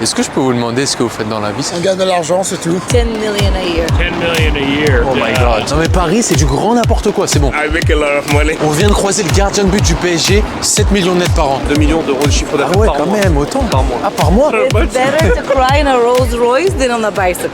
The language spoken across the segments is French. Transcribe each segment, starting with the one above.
Est-ce que je peux vous demander ce que vous faites dans la vie? On gagne de l'argent, c'est tout. 10 million a year. 10 million a year. Oh my god. Non mais Paris, c'est du grand n'importe quoi, c'est bon. I make a lot of money. On vient de croiser le gardien de but du PSG, 7 millions net par an. 2 millions d'euros de chiffre d'affaires Ah ouais, par quand mois. même, autant. Par mois. Ah, par mois? It's better to cry in a Rolls Royce than on a bicycle.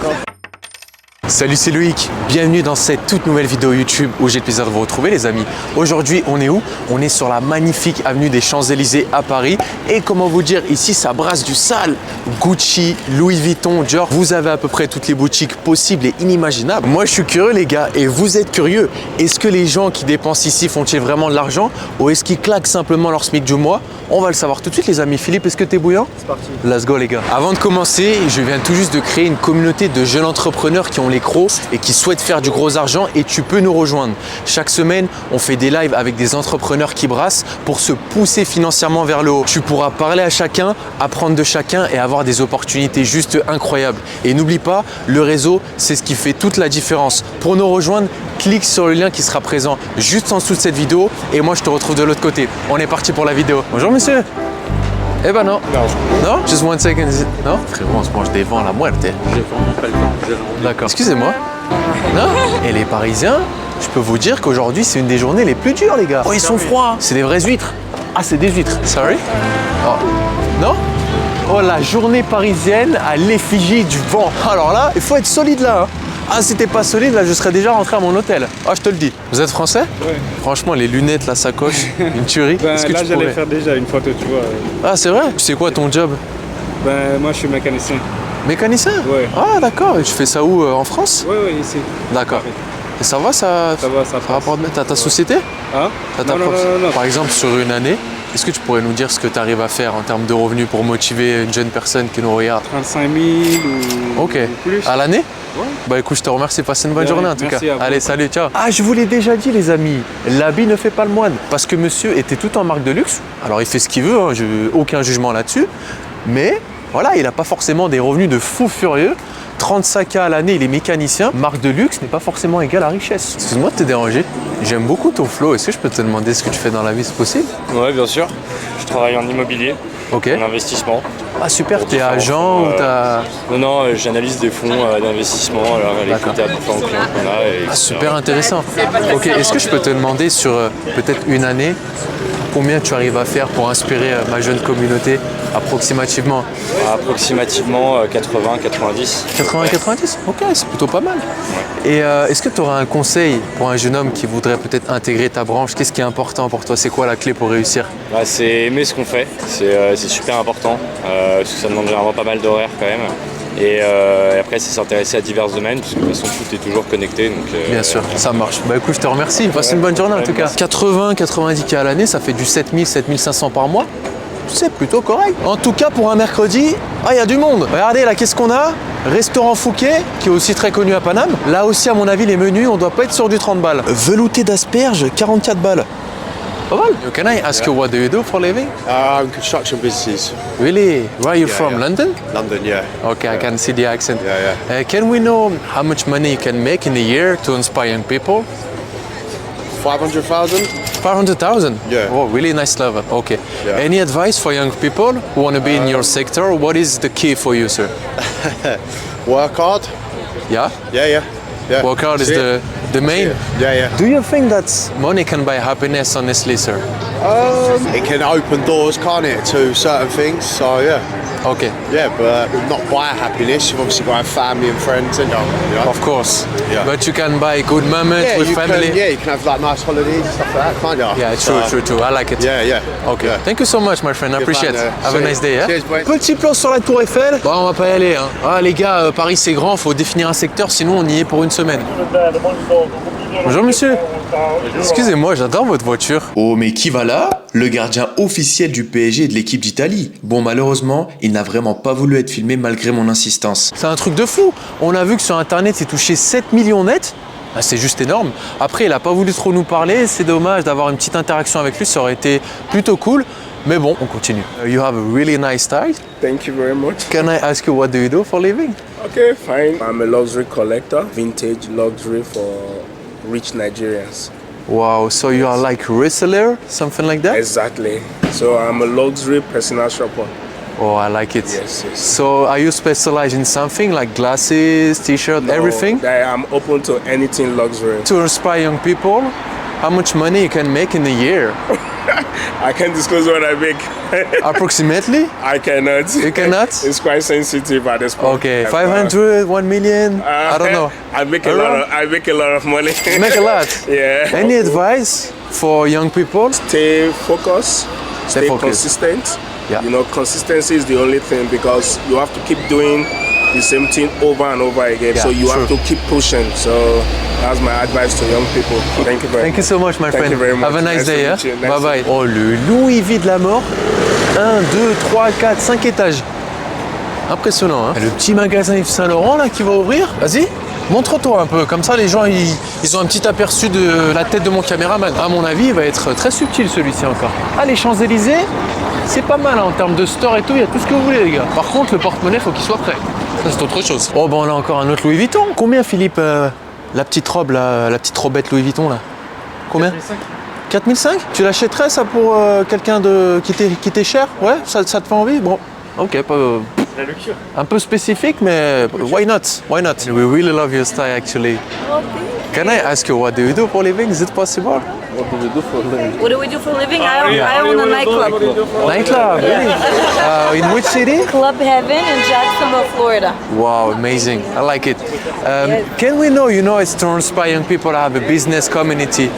Salut, c'est Loïc. Bienvenue dans cette toute nouvelle vidéo YouTube où j'ai le plaisir de vous retrouver, les amis. Aujourd'hui, on est où? On est sur la magnifique avenue des Champs-Élysées à Paris. Et comment vous dire, ici, ça brasse du sale. Gucci, Louis Vuitton, Dior. Vous avez à peu près toutes les boutiques possibles et inimaginables. Moi, je suis curieux, les gars, et vous êtes curieux. Est-ce que les gens qui dépensent ici font-ils vraiment de l'argent ou est-ce qu'ils claquent simplement leur SMIC du mois? On va le savoir tout de suite, les amis. Philippe, est-ce que t'es bouillant? C'est parti. Let's go, les gars. Avant de commencer, je viens tout juste de créer une communauté de jeunes entrepreneurs qui ont les crocs et qui souhaitent faire du gros argent et tu peux nous rejoindre. Chaque semaine, on fait des lives avec des entrepreneurs qui brassent pour se pousser financièrement vers le haut. Tu pourras parler à chacun, apprendre de chacun et avoir des opportunités juste incroyables. Et n'oublie pas, le réseau, c'est ce qui fait toute la différence. Pour nous rejoindre, clique sur le lien qui sera présent juste en dessous de cette vidéo et moi, je te retrouve de l'autre côté. On est parti pour la vidéo. Bonjour, monsieur. Eh ben non. Non? Just one second. Non? Frérot, on se mange des vents à la muerte. J'ai vraiment pas le temps. D'accord. Excusez-moi. Non? Et les Parisiens, je peux vous dire qu'aujourd'hui, c'est une des journées les plus dures, les gars. Oh, ils sont froids. C'est des vraies huîtres. Ah, c'est des huîtres. Sorry? Oh. Non? Oh, la journée parisienne à l'effigie du vent. Alors là, il faut être solide là. Hein. Ah, si t'es pas solide, là, je serais déjà rentré à mon hôtel. Ah, je te le dis. Vous êtes français? Ouais. Franchement, les lunettes, la sacoche, une tuerie. Ben, Est-ce que là, tu j'allais pourrais... faire déjà une photo, tu vois. Ah, c'est vrai? Tu sais quoi ton job? Ben, moi, je suis mécanicien. Mécanicien? Ouais. Ah, d'accord. Et tu fais ça où? En France? Oui, oui, ici. D'accord. Et ça va, ça va, ça passe. rapporte bien. T'as ta société? Hein? T'as ta Non, non, propre- non, non, non. Par exemple, sur une année, est-ce que tu pourrais nous dire ce que tu arrives à faire en termes de revenus pour motiver une jeune personne qui nous regarde? 35 000 ou Ok. plus. À l'année? Ouais. Bah écoute, je te remercie. Passe une bonne De journée rien, en tout cas. merci à vous. Allez, salut, ciao. Ah, je vous l'ai déjà dit, les amis. L'habit ne fait pas le moine. Parce que monsieur était tout en marque de luxe. Alors, il fait ce qu'il veut. Hein, aucun jugement là-dessus. Mais voilà, il n'a pas forcément des revenus de fou furieux. 35K à l'année, il est mécanicien. Marque de luxe n'est pas forcément égale à richesse. Excuse-moi de te déranger. J'aime beaucoup ton flow. Est-ce que je peux te demander ce que tu fais dans la vie, c'est possible? Ouais, bien sûr. Je travaille en immobilier, Ok. en investissement. Ah super, t'es différents agent fonds, ou t'as... Non, j'analyse des fonds d'investissement, alors les D'accord. critères différents clients qu'on a. Et Ah, etc. super intéressant. Ok, est-ce que je peux te demander sur peut-être une année, combien tu arrives à faire pour inspirer ma jeune communauté approximativement? Approximativement 80-90. 80-90? Ok, c'est plutôt pas mal. Et est-ce que tu auras un conseil pour un jeune homme qui voudrait peut-être intégrer ta branche? Qu'est-ce qui est important pour toi? C'est quoi la clé pour réussir? C'est aimer ce qu'on fait, c'est super important, parce que ça demande généralement pas mal d'horaires quand même. Et après, c'est s'intéresser à divers domaines, parce que de toute façon, tout est toujours connecté. Donc, Bien sûr, ça marche. Bah écoute, je te remercie. Passe une bonne journée en tout cas. 80-90K à l'année, ça fait du 7000-7500 par mois. C'est plutôt correct. En tout cas, pour un mercredi, il y a du monde. Regardez là, qu'est-ce qu'on a? Restaurant Fouquet, qui est aussi très connu à Paname. Là aussi, à mon avis, les menus, on doit pas être sur du 30 balles. Velouté d'asperges, 44 balles. Pas mal. Can I ask you what do you do for a living? Construction businesses. Really? Where are you from? yeah. London? London, yeah. Okay, I can see the accent. Yeah, Can we know how much money you can make in a year to inspire young people? 500,000? 500,000? Yeah. Oh, really nice level. Okay. Yeah. Any advice for young people who want to be in your sector? What is the key for you, sir? Work hard? Yeah? Yeah. Work hard is That's it. the main. Yeah. Do you think that money can buy happiness, honestly, sir? It can open doors, can't it, to certain things, so yeah. Okay. Yeah, but not buy happiness. You've obviously got to have family and friends, and you know. Of course. Yeah. But you can buy good moments Yeah, with you family. you can have like nice holidays and stuff like that, can't you? Yeah, true. I like it. Yeah. Okay. Yeah. Thank you so much, my friend. I appreciate it. man, Have a cheers. nice day. Yeah? Cheers, boy. Petit plan sur la Tour Eiffel. Bon, on va pas y aller. Hein. Ah, les gars, Paris c'est grand, faut définir un secteur, sinon on y est pour une semaine. Bonjour, monsieur. Excusez-moi, j'adore votre voiture. Oh, mais qui va là? Le gardien officiel du PSG et de l'équipe d'Italie. Bon, malheureusement, il n'a vraiment pas voulu être filmé malgré mon insistance. C'est un truc de fou. On a vu que sur Internet, c'est touché 7 millions net. Ah, c'est juste énorme. Après, il n'a pas voulu trop nous parler. C'est dommage d'avoir une petite interaction avec lui. Ça aurait été plutôt cool. Mais bon, on continue. You have a really nice style. Thank you very much. Can I ask you what do you do for a living? Okay, fine. I'm a luxury collector, vintage luxury for rich Nigerians. Wow, so you are like reseller, something like that? Exactly. So I'm a luxury personal shopper. Oh, I like it. Yes, yes. So, are you specialized in something like glasses, t-shirt, everything? I'm open to anything luxury. To inspire young people, how much money you can make in a year? I can't disclose what I make. Approximately? I cannot. You cannot? It's quite sensitive at this point. Okay, 500, 1 million, I don't know. I make a lot of money. You make a lot. Yeah. Any advice for young people? Stay focused. Stay focused. consistent. Yeah. You know, consistency is the only thing because you have to keep doing the same thing over and over again. Yeah, So you have true. to keep pushing. So that's my advice to young people. Thank you very Thank you so much, my Thank friend. you very much. Have a nice day. to Hein? meet you. Nice Bye to bye. meet you. Oh, le Louis V de la mort. 1, 2, 3, 4, 5 étages. Impressionnant. Hein? Le petit magasin Yves Saint Laurent là qui va ouvrir. Vas-y. Montre-toi un peu, comme ça les gens ils ont un petit aperçu de la tête de mon caméraman. À mon avis, il va être très subtil celui-ci encore. Ah, les Champs-Élysées, c'est pas mal hein, en termes de store et tout, il y a tout ce que vous voulez les gars. Par contre, le porte-monnaie, faut qu'il soit prêt. Ça, c'est autre chose. Oh, ben on a encore un autre Louis Vuitton. Combien, Philippe, la petite robe là, la petite robette Louis Vuitton là? Combien? 4005. Tu l'achèterais ça pour quelqu'un qui t'est cher? Ouais, ça te fait envie? Bon, ok, pas. La luxure. Un peu spécifique, mais why not? Why not? We really love your style, actually. Can I ask you what do you do for a living? Is it possible? What do we do for a living? I own a nightclub. Nightclub, really? In which city? Club Heaven in Jacksonville, Florida. Wow, amazing. I like it. Can we know, it's to inspire young people to have a business community,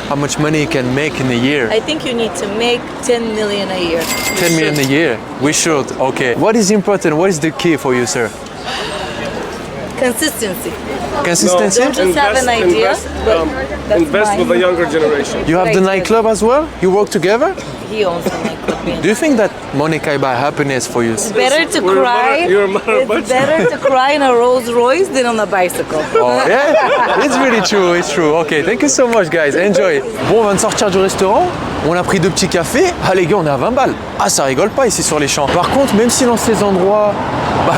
how much money you can make in a year? I think you need to make 10 million a year. 10 million a year. We should. Okay. What is important? What is the key for you, sir? Consistency. Consistency? Don't just have an idea, but that's Invest mine. with the younger generation. You have the Right. nightclub as well? You work together? He owns the nightclub. Do you think that money can buy happiness for you? It's better to We're a cry. matter- you're a matter of It's budget. better to cry in a Rolls Royce than on a bicycle. Oh, yeah, it's really true, it's true. Okay, thank you so much, guys. Enjoy. Bon, on vient de sortir du restaurant. On a pris 2 petits cafés. Ah, les gars, on est à 20 balles. Ah, ça rigole pas ici sur les champs. Par contre, même si dans ces endroits,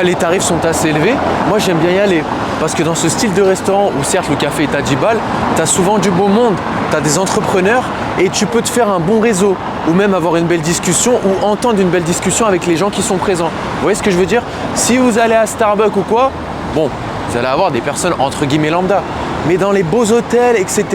les tarifs sont assez élevés, moi, j'aime bien y aller. Parce que dans ce style de restaurant, où certes, le café est à 10 balles, t'as souvent du beau monde, t'as des entrepreneurs et tu peux te faire un bon réseau. Ou même avoir une belle discussion ou entendre une belle discussion avec les gens qui sont présents. Vous voyez ce que je veux dire? Si vous allez à Starbucks ou quoi, bon, vous allez avoir des personnes entre guillemets lambda. Mais dans les beaux hôtels, etc.,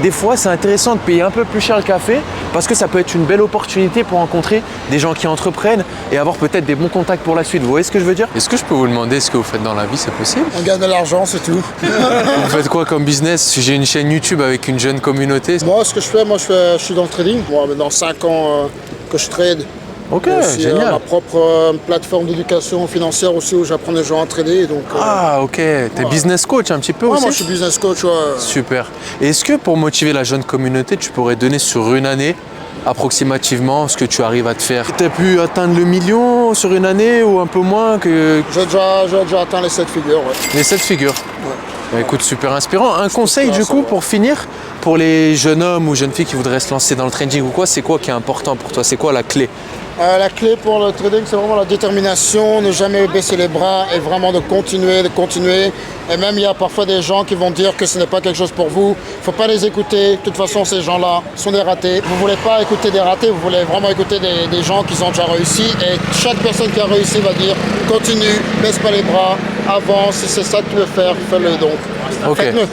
des fois, c'est intéressant de payer un peu plus cher le café parce que ça peut être une belle opportunité pour rencontrer des gens qui entreprennent et avoir peut-être des bons contacts pour la suite. Vous voyez ce que je veux dire? Est-ce que je peux vous demander ce que vous faites dans la vie? C'est possible? On gagne de l'argent, c'est tout. Vous faites quoi comme business? J'ai une chaîne YouTube avec une jeune communauté. Moi, ce que je fais, je suis dans le trading. Moi, maintenant 5 ans que je trade. Ok, J'ai aussi génial. ma propre plateforme d'éducation financière aussi où j'apprends les gens à trader. Et donc, Ah, ok. T'es business coach un petit peu ouais, aussi? moi, je suis business coach. Ouais. Super. Et est-ce que pour motiver la jeune communauté, tu pourrais donner sur une année approximativement ce que tu arrives à te faire? Tu as pu atteindre le million sur une année ou un peu moins que J'ai déjà atteint les 7 figures. Ouais. les 7 figures? Bah, écoute, super inspirant. Un conseil du coup pour finir, pour les jeunes hommes ou jeunes filles qui voudraient se lancer dans le trading ou quoi, c'est quoi qui est important pour toi? C'est quoi la clé? La clé pour le trading, c'est vraiment la détermination, ne jamais baisser les bras et vraiment de continuer. Et même, il y a parfois des gens qui vont dire que ce n'est pas quelque chose pour vous. Il ne faut pas les écouter. De toute façon, ces gens-là sont des ratés. Vous ne voulez pas écouter des ratés, vous voulez vraiment écouter des gens qui ont déjà réussi. Et chaque personne qui a réussi va dire continue, baisse pas les bras, avance. Si c'est ça que tu veux faire, fais-le donc. Ok. Faites-le.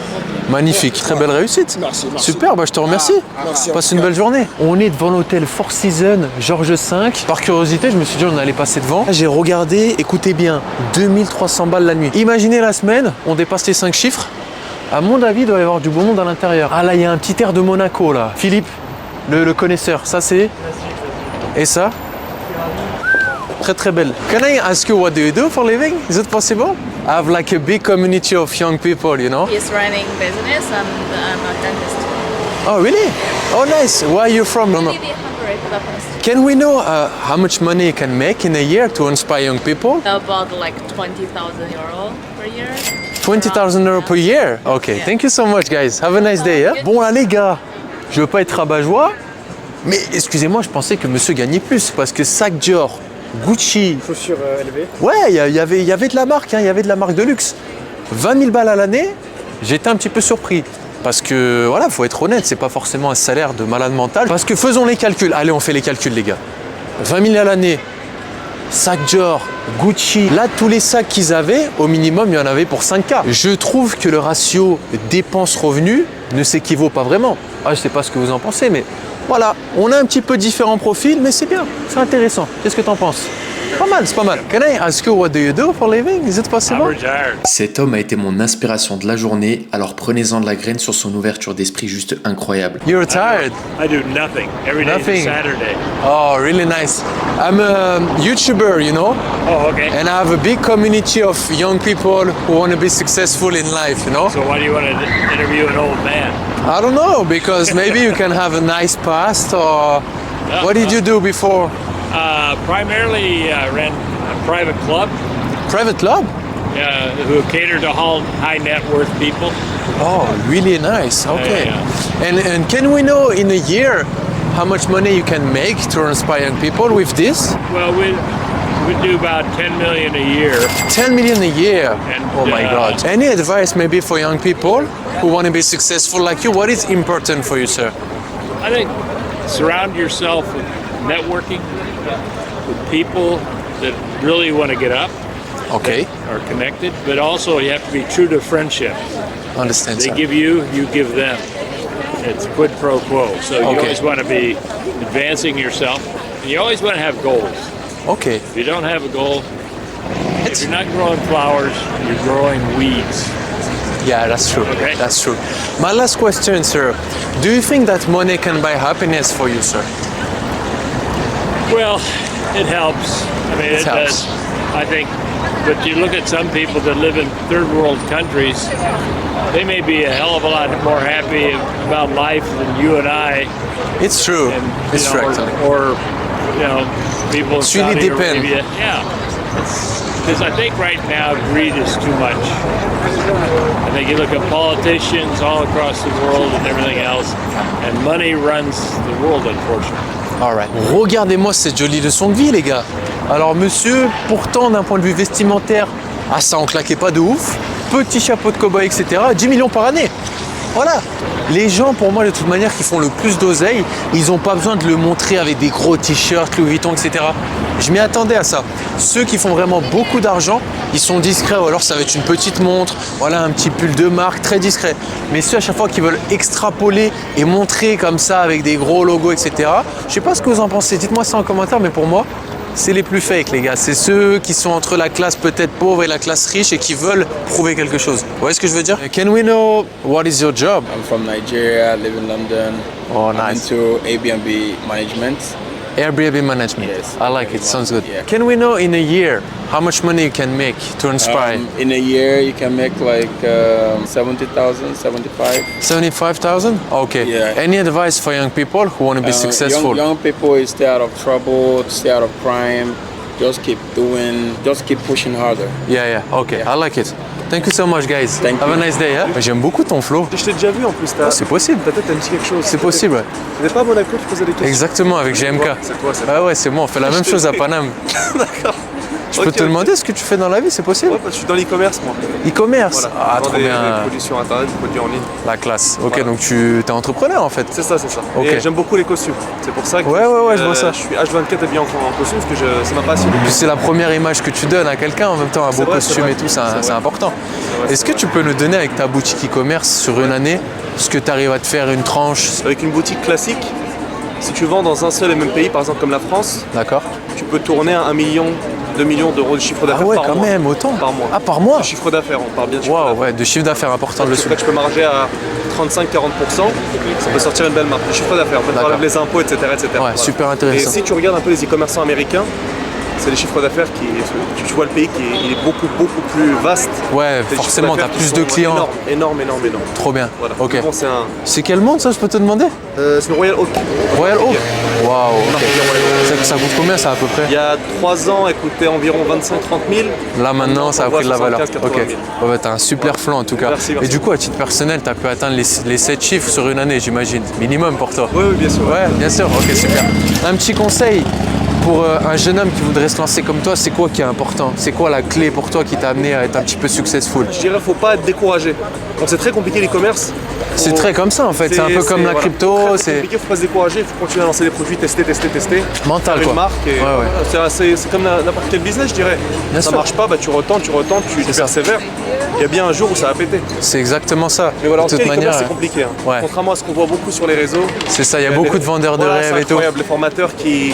Magnifique, très belle réussite. Merci. Super, bah je te remercie. Merci. Passe une belle journée. On est devant l'hôtel Four Seasons, Georges V. Par curiosité, je me suis dit on allait passer devant. J'ai regardé, écoutez bien, 2300 balles la nuit. Imaginez la semaine, on dépasse les 5 chiffres. À mon avis, il doit y avoir du beau monde à l'intérieur. Ah là, il y a un petit air de Monaco là. Philippe, le connaisseur, ça c'est... Et ça? Très très belle. Can I ask you what do you do for a living? Is it possible? I have like a big community of young people, you know? He's running business and I'm a dentist. Oh really? Oh nice. Where are you from? No, no. Hungary, Budapest. Can we know how much money you can make in a year to inspire young people? About like 20,000 euro per year. 20,000 euros per year? Okay, thank you so much guys. Have a nice day. Yeah? Bon là les gars, je veux pas être rabat-joie, mais excusez-moi, je pensais que monsieur gagnait plus parce que sac Dior, Gucci, Chaussures élevées. ouais, il y avait de la marque, il y avait de la marque de luxe. 20 000 balles à l'année, j'étais un petit peu surpris. Parce que voilà, faut être honnête, c'est pas forcément un salaire de malade mental. Parce que faisons les calculs. Allez, on fait les calculs les gars. 20 000 à l'année, sac Dior, Gucci. Là, tous les sacs qu'ils avaient, au minimum, il y en avait pour 5K. Je trouve que le ratio dépenses-revenus ne s'équivaut pas vraiment. Ah, je sais pas ce que vous en pensez, mais voilà, on a un petit peu différents profils, mais c'est bien, c'est intéressant. Qu'est-ce que tu en penses? Pas mal, c'est pas mal. Can I ask you what do you do for a living? Is it I'm possible? retired. Cet homme a été mon inspiration de la journée, alors prenez-en de la graine sur son ouverture d'esprit juste incroyable. You're retired? I do nothing. Every day Nothing. is Saturday. Oh, really nice. I'm a YouTuber, you know, Oh, okay. and I have a big community of young people who want to be successful in life, you know? So why do you want to interview an old man? I don't know, because maybe you can have a nice past, or what did you do before? Primarily ran a private club Private club? who cater to all high net worth people. Oh, really nice. Okay. Yeah. And can we know in a year how much money you can make to inspire young people with this? Well, we do about 10 million a year. 10 million a year. And, Oh my God. Any advice maybe for young people who want to be successful like you? What is important for you, sir? I think surround yourself with networking with people that really want to get up, Okay. are connected, but also you have to be true to friendship. Understand, They sir. give you, you give them. It's quid pro quo. So you Okay. always want to be advancing yourself. And you always want to have goals. Okay. If you don't have a goal, if you're not growing flowers, you're growing weeds. Yeah, that's true. Okay. That's true. My last question, sir. Do you think that money can buy happiness for you, sir? Well, it helps. I mean, it helps. does. I think, but you look at some people that live in third world countries, they may be a hell of a lot more happy about life than you and I. It's true. And, It's you know, true. or, you know, people in It's really Saudi depend. Arabia. Yeah. Because I think right now greed is too much. I think you look at politicians all across the world and everything else, and money runs the world, unfortunately. Alright. Regardez-moi cette jolie leçon de vie, les gars. Alors, monsieur, pourtant, d'un point de vue vestimentaire, ah, ça en claquait pas de ouf. Petit chapeau de cow-boy, etc. 10 millions par année. Voilà. Les gens, pour moi, de toute manière, qui font le plus d'oseille, ils n'ont pas besoin de le montrer avec des gros t-shirts, Louis Vuitton, etc. Je m'y attendais à ça. Ceux qui font vraiment beaucoup d'argent, ils sont discrets, ou alors ça va être une petite montre, voilà, un petit pull de marque, très discret. Mais ceux à chaque fois qui veulent extrapoler et montrer comme ça avec des gros logos, etc. Je sais pas ce que vous en pensez, dites-moi ça en commentaire, mais pour moi, c'est les plus fake, les gars. C'est ceux qui sont entre la classe peut-être pauvre et la classe riche et qui veulent prouver quelque chose. Vous voyez ce que je veux dire? Can we know what is your job? I'm from Nigeria, I live in London. Oh, I'm nice. into Airbnb management. Airbnb management. Yes. I like it. Sounds good. Yeah. Can we know in a year how much money you can make to inspire? In a year, you can make like 70,000, 75. 75,000? Okay. Yeah. Any advice for young people who want to be successful? Young people is stay out of trouble, stay out of crime. Just keep doing, just keep pushing harder. Yeah. Okay. I like it. Thank you so much, guys. Thank Have you. a nice day. Hein? J'aime beaucoup ton flow. Je t'ai déjà vu en plus, C'est possible. ta tête elle me dit quelque chose. C'est possible. Ouais. C'était pas à Monaco qui posait des questions. Exactement, avec GMK. C'est toi, c'est toi. Ah ouais, c'est moi. On fait la même chose à Paname. D'accord. Je peux te demander ce que tu fais dans la vie, c'est possible? Ouais, parce que je suis dans l'e-commerce moi. E-commerce. Voilà. Ah, Je vends trop des bien. produits sur internet, des produits en ligne. La classe. Ok, Voilà. donc tu es entrepreneur en fait. C'est ça. Ok. Et j'aime beaucoup les costumes. C'est pour ça que Ouais, je vois ça. je suis H24 habillé en costume parce que c'est ma passion. Puis c'est la première image que tu donnes à quelqu'un en même temps, un beau vrai, costume c'est et tout, c'est vrai. important. vrai, Est-ce que tu peux nous donner avec ta boutique e-commerce sur une année ce que tu arrives à te faire une tranche? Avec une boutique classique, si tu vends dans un seul et même pays, par exemple comme la France, D'accord. tu peux tourner à 1 million, 2 millions d'euros de chiffre d'affaires Ah ouais, par quand mois. même, autant. Par mois. Ah, par mois? De chiffre d'affaires, on parle bien de chiffre Waouh, d'affaires. ouais, de chiffre d'affaires important Donc, dessus. après, tu peux marger à 35-40%, ça peut sortir une belle marque. Le chiffre d'affaires, en fait, D'accord. enlève les impôts, etc. Ouais, super intéressant. Et si tu regardes un peu les e-commerçants américains, c'est les chiffres d'affaires qui. Tu vois le pays qui est beaucoup plus vaste. Ouais, C'est des forcément, chiffres t'as d'affaires plus qui de sont clients. Énorme. Trop bien. Voilà. Ok. Mais bon, c'est un. C'est quel monde ça, je peux te demander? C'est le Royal Oak. Royal Oak. Waouh, ok. Marque Royal Oak. Ça coûte combien ça à peu près? Il y a 3 ans, elle coûtait environ 25-30 000. Là maintenant, ça a pris de la valeur. 75 Ok. 000. Ouais, bah, t'as un super flanc en tout cas. Merci. Et du coup, à titre personnel, t'as pu atteindre les 7 chiffres sur une année, j'imagine. Minimum pour toi. Oui, bien sûr. Ouais, bien sûr. Ok, super. Un petit conseil pour un jeune homme qui voudrait se lancer comme toi, c'est quoi qui est important? C'est quoi la clé pour toi qui t'a amené à être un petit peu successful? Je dirais faut pas être découragé. Donc c'est très compliqué l'e-commerce. C'est très comme ça en fait, c'est un peu comme la crypto. C'est compliqué, faut pas se décourager, il faut continuer à lancer des produits, tester. Mental faire quoi. une marque et Ouais. c'est comme n'importe quel business je dirais. Bien ça sûr. marche pas, bah, tu retentes, tu persévères. Il y a bien un jour où ça va péter. C'est exactement ça. Mais voilà, en de tout cas, toute l'e-commerce manière, c'est compliqué. Hein. Ouais. Contrairement à ce qu'on voit beaucoup sur les réseaux. C'est ça, il y a beaucoup de vendeurs de rêves c'est et tout. incroyable, les formateurs qui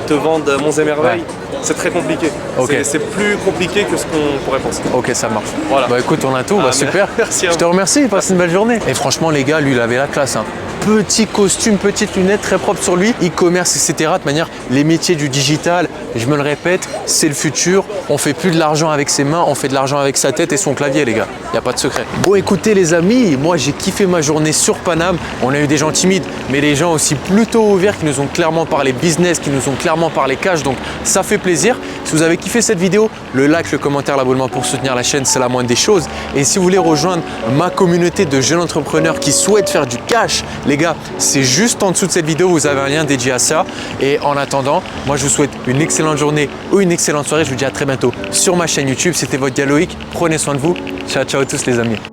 te vendent monts et merveilles. Ouais. C'est très compliqué. Ok. C'est plus compliqué que ce qu'on pourrait penser. Ok, ça marche. Voilà. Bah écoute, on a tout, bah super. Merci à Je te vous. remercie, passe une belle journée. Et franchement, les gars, lui, il avait la classe. Hein. Petit costume, petites lunettes, très propre sur lui. E-commerce, etc. De manière, les métiers du digital, je me le répète, c'est le futur. On fait plus de l'argent avec ses mains, on fait de l'argent avec sa tête et son clavier, les gars. Il n'y a pas de secret. Bon, écoutez, les amis, moi, j'ai kiffé ma journée sur Paname. On a eu des gens timides, mais des gens aussi plutôt ouverts qui nous ont clairement parlé business, qui nous ont clairement parlé cash. Donc, ça fait plaisir. Si vous avez kiffé cette vidéo, le like, le commentaire, l'abonnement pour soutenir la chaîne, c'est la moindre des choses. Et si vous voulez rejoindre ma communauté de jeunes entrepreneurs qui souhaitent faire du cash, les gars, c'est juste en dessous de cette vidéo, vous avez un lien dédié à ça. Et en attendant, moi je vous souhaite une excellente journée ou une excellente soirée. Je vous dis à très bientôt sur ma chaîne YouTube. C'était votre gars Loïc. Prenez soin de vous. Ciao, ciao à tous les amis.